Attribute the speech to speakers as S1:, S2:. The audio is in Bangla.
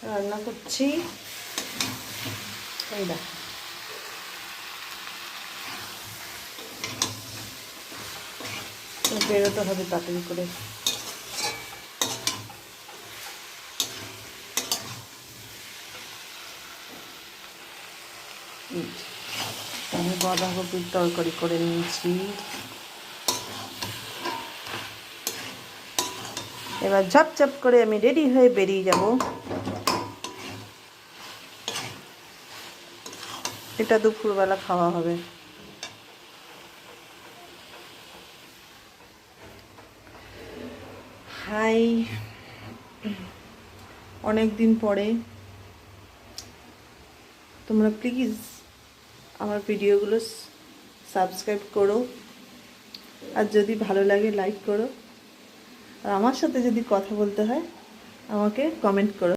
S1: রান্না করছি। এই দেখো বেরোতে হবে তাড়াতাড়ি করে। আমি বাঁধাকপির তরকারি করে নিয়েছি। এবার ঝপঝপ করে আমি রেডি হয়ে বেরিয়ে যাব। এটা দুপুরবেলা খাওয়া হবে। হাই, অনেক দিন পরে। তোমরা প্লিজ আমার ভিডিওগুলো সাবস্ক্রাইব করো, আর যদি ভালো লাগে লাইক করো, আর আমার সাথে যদি কথা বলতে হয় আমাকে কমেন্ট করো।